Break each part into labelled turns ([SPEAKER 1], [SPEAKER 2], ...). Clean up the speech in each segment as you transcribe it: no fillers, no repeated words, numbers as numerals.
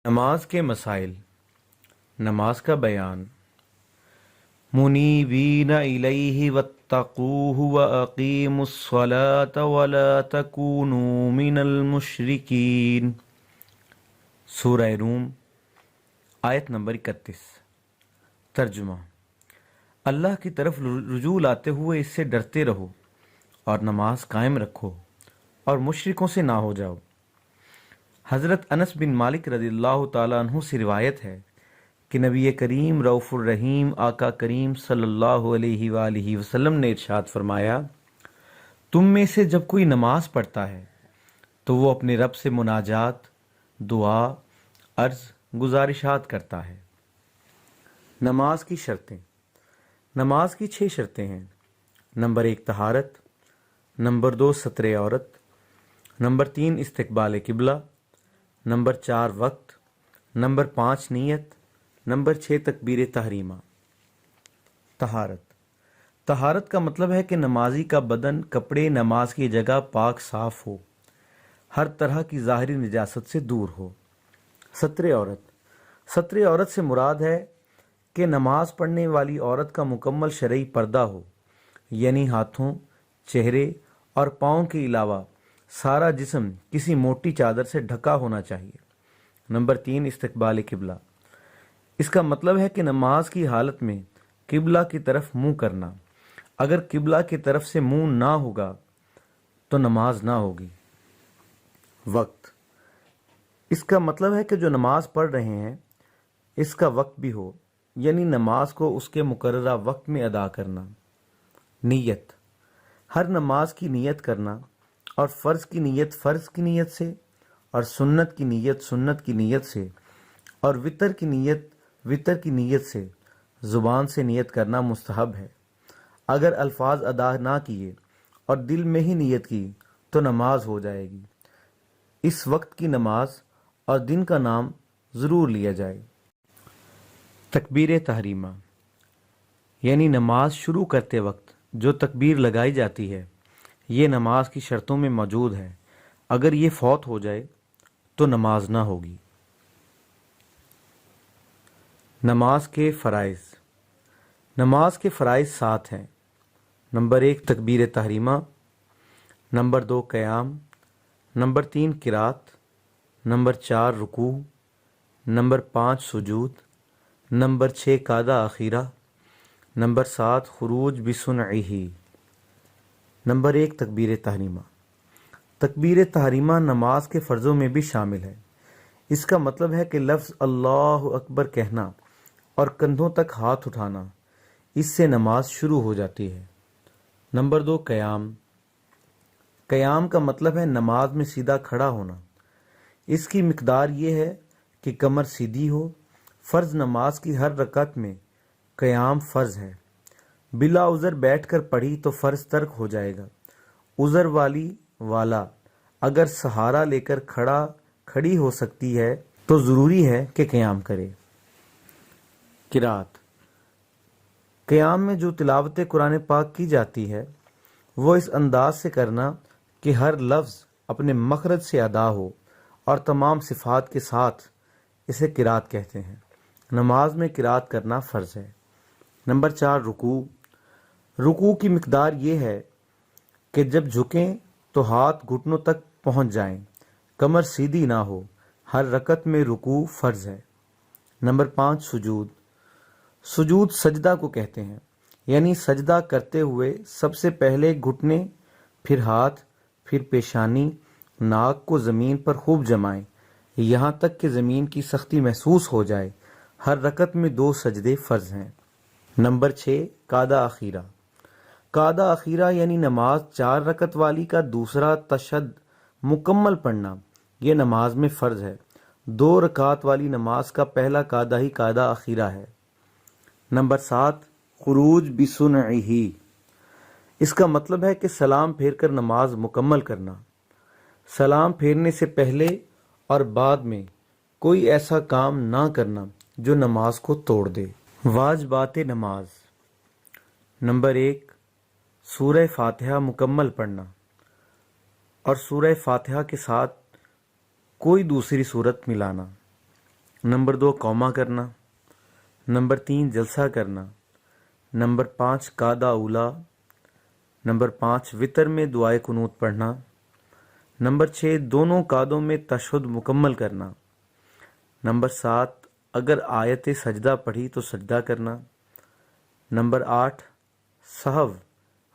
[SPEAKER 1] نماز کے مسائل، نماز کا بیان۔ منیبین الیہ واتقوہ واقیموا الصلاۃ ولا تکونوا من المشرکین۔ سورہ روم، آیت نمبر 31۔ ترجمہ: اللہ کی طرف رجوع لاتے ہوئے اس سے ڈرتے رہو اور نماز قائم رکھو اور مشرکوں سے نہ ہو جاؤ۔ حضرت انس بن مالک رضی اللہ تعالیٰ عنہ سے روایت ہے کہ نبی کریم رؤوف الرحیم آقا کریم صلی اللہ علیہ وآلہ وسلم نے ارشاد فرمایا، تم میں سے جب کوئی نماز پڑھتا ہے تو وہ اپنے رب سے مناجات، دعا، عرض، گزارشات کرتا ہے۔ نماز کی شرطیں۔ نماز کی 6 شرطیں ہیں۔ نمبر 1 طہارت، نمبر 2 ستر عورت، نمبر 3 استقبال قبلہ، نمبر 4 وقت، نمبر 5 نیت، نمبر 6 تکبیر تحریمہ۔ طہارت۔ طہارت کا مطلب ہے کہ نمازی کا بدن، کپڑے، نماز کی جگہ پاک صاف ہو، ہر طرح کی ظاہری نجاست سے دور ہو۔ ستر عورت۔ ستر عورت سے مراد ہے کہ نماز پڑھنے والی عورت کا مکمل شرعی پردہ ہو، یعنی ہاتھوں، چہرے اور پاؤں کے علاوہ سارا جسم کسی موٹی چادر سے ڈھکا ہونا چاہیے۔ نمبر 3 استقبال قبلہ۔ اس کا مطلب ہے کہ نماز کی حالت میں قبلہ کی طرف منہ کرنا۔ اگر قبلہ کی طرف سے منہ نہ ہوگا تو نماز نہ ہوگی۔ وقت۔ اس کا مطلب ہے کہ جو نماز پڑھ رہے ہیں اس کا وقت بھی ہو، یعنی نماز کو اس کے مقررہ وقت میں ادا کرنا۔ نیت۔ ہر نماز کی نیت کرنا اور فرض کی نیت فرض کی نیت سے، اور سنت کی نیت سنت کی نیت سے، اور وتر کی نیت وتر کی نیت سے زبان سے نیت کرنا مستحب ہے۔ اگر الفاظ ادا نہ کیے اور دل میں ہی نیت کی تو نماز ہو جائے گی۔ اس وقت کی نماز اور دن کا نام ضرور لیا جائے۔ تکبیر تحریمہ، یعنی نماز شروع کرتے وقت جو تکبیر لگائی جاتی ہے یہ نماز کی شرطوں میں موجود ہے۔ اگر یہ فوت ہو جائے تو نماز نہ ہوگی۔ نماز کے فرائض۔ نماز کے فرائض 7 ہیں۔ نمبر 1 تکبیر تحریمہ، نمبر 2 قیام، نمبر 3 قرات، نمبر 4 رکوع، نمبر 5 سجود، نمبر 6 قعدہ اخیرہ، نمبر 7 خروج بسنعہ۔ نمبر 1 تکبیر تحریمہ۔ تکبیر تحریمہ نماز کے فرضوں میں بھی شامل ہے۔ اس کا مطلب ہے کہ لفظ اللہ اکبر کہنا اور کندھوں تک ہاتھ اٹھانا، اس سے نماز شروع ہو جاتی ہے۔ نمبر 2 قیام۔ قیام کا مطلب ہے نماز میں سیدھا کھڑا ہونا۔ اس کی مقدار یہ ہے کہ کمر سیدھی ہو۔ فرض نماز کی ہر رکعت میں قیام فرض ہے۔ بلا عذر بیٹھ کر پڑھی تو فرض ترک ہو جائے گا۔ عذر والا اگر سہارا لے کر کھڑی ہو سکتی ہے تو ضروری ہے کہ قیام کرے۔ قرات۔ قیام میں جو تلاوت قرآن پاک کی جاتی ہے وہ اس انداز سے کرنا کہ ہر لفظ اپنے مخرج سے ادا ہو اور تمام صفات کے ساتھ، اسے قرات کہتے ہیں۔ نماز میں قرات کرنا فرض ہے۔ نمبر 4 رکوع۔ رکوع کی مقدار یہ ہے کہ جب جھکیں تو ہاتھ گھٹنوں تک پہنچ جائیں، کمر سیدھی نہ ہو۔ ہر رکعت میں رکوع فرض ہے۔ نمبر 5 سجود۔ سجود سجدہ کو کہتے ہیں، یعنی سجدہ کرتے ہوئے سب سے پہلے گھٹنے، پھر ہاتھ، پھر پیشانی، ناک کو زمین پر خوب جمائیں یہاں تک کہ زمین کی سختی محسوس ہو جائے۔ ہر رکعت میں 2 سجدے فرض ہیں۔ نمبر 6 قعدہ اخیرہ۔ قعدہ اخیرہ یعنی نماز 4 رکعت والی کا دوسرا تشہد مکمل پڑھنا، یہ نماز میں فرض ہے۔ 2 رکعت والی نماز کا پہلا قعدہ ہی قعدہ اخیرہ ہے۔ نمبر 7 خروج بسنعہ۔ اس کا مطلب ہے کہ سلام پھیر کر نماز مکمل کرنا۔ سلام پھیرنے سے پہلے اور بعد میں کوئی ایسا کام نہ کرنا جو نماز کو توڑ دے۔ واجبات نماز۔ نمبر 1 سورہ فاتحہ مکمل پڑھنا اور سورہ فاتحہ کے ساتھ کوئی دوسری سورت ملانا۔ نمبر 2 قوما کرنا، نمبر 3 جلسہ کرنا، نمبر 5 قادہ اولا، نمبر 5 وتر میں دعائے قنوت پڑھنا، نمبر 6 دونوں قادوں میں تشہد مکمل کرنا، نمبر 7 اگر آیت سجدہ پڑھی تو سجدہ کرنا، نمبر 8 سہو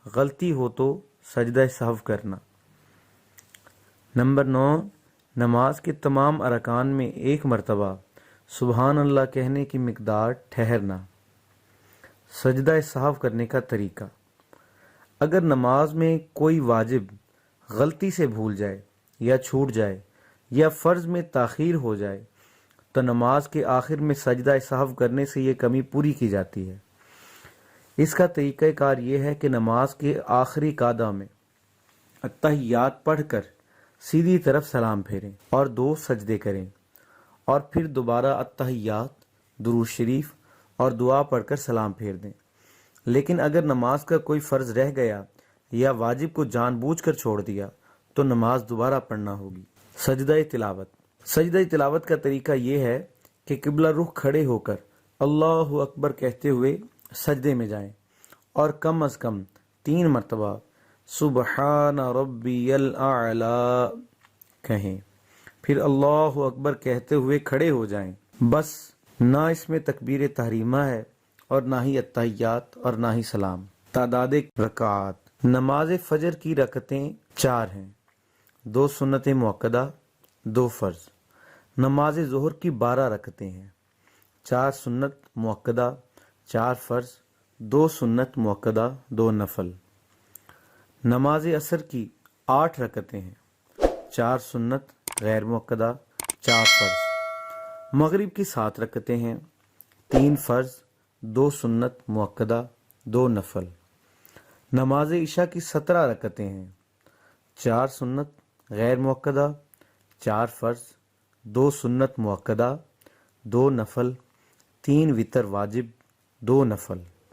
[SPEAKER 1] غلطی ہو تو سجدہ سہو کرنا، نمبر 9 نماز کے تمام ارکان میں ایک مرتبہ سبحان اللہ کہنے کی مقدار ٹھہرنا۔ سجدہ سہو کرنے کا طریقہ: اگر نماز میں کوئی واجب غلطی سے بھول جائے یا چھوٹ جائے یا فرض میں تاخیر ہو جائے تو نماز کے آخر میں سجدہ سہو کرنے سے یہ کمی پوری کی جاتی ہے۔ اس کا طریقہ کار یہ ہے کہ نماز کے آخری قعدہ میں اتحیات پڑھ کر سیدھی طرف سلام پھیریں اور 2 سجدے کریں اور پھر دوبارہ اتحیات، درود شریف اور دعا پڑھ کر سلام پھیر دیں۔ لیکن اگر نماز کا کوئی فرض رہ گیا یا واجب کو جان بوجھ کر چھوڑ دیا تو نماز دوبارہ پڑھنا ہوگی۔ سجدہ تلاوت: سجدہ تلاوت کا طریقہ یہ ہے کہ قبلہ رخ کھڑے ہو کر اللہ اکبر کہتے ہوئے سجدے میں جائیں اور کم از کم 3 مرتبہ سبحان ربی الاعلی کہیں، پھر اللہ اکبر کہتے ہوئے کھڑے ہو جائیں۔ بس نہ اس میں تکبیر تحریمہ ہے اور نہ ہی اتحیات اور نہ ہی سلام۔ تعداد رکعات: نماز فجر کی رکعتیں 4 ہیں، 2 سنت مؤکدہ، 2 فرض۔ نماز ظہر کی 12 رکعتیں ہیں، 4 سنت مؤکدہ، 4 فرض، 2 سنت مؤکدہ، 2 نفل۔ نماز عصر کی 8 رکعتیں ہیں، 4 سنت غیر مؤکدہ، 4 فرض۔ مغرب کی 7 رکعتیں ہیں، 3 فرض، 2 سنت مؤکدہ، 2 نفل۔ نماز عشاء کی 17 رکعتیں ہیں، 4 سنت غیر مؤکدہ، 4 فرض، 2 سنت مؤکدہ، 2 نفل، 3 وتر واجب، 2 نفل۔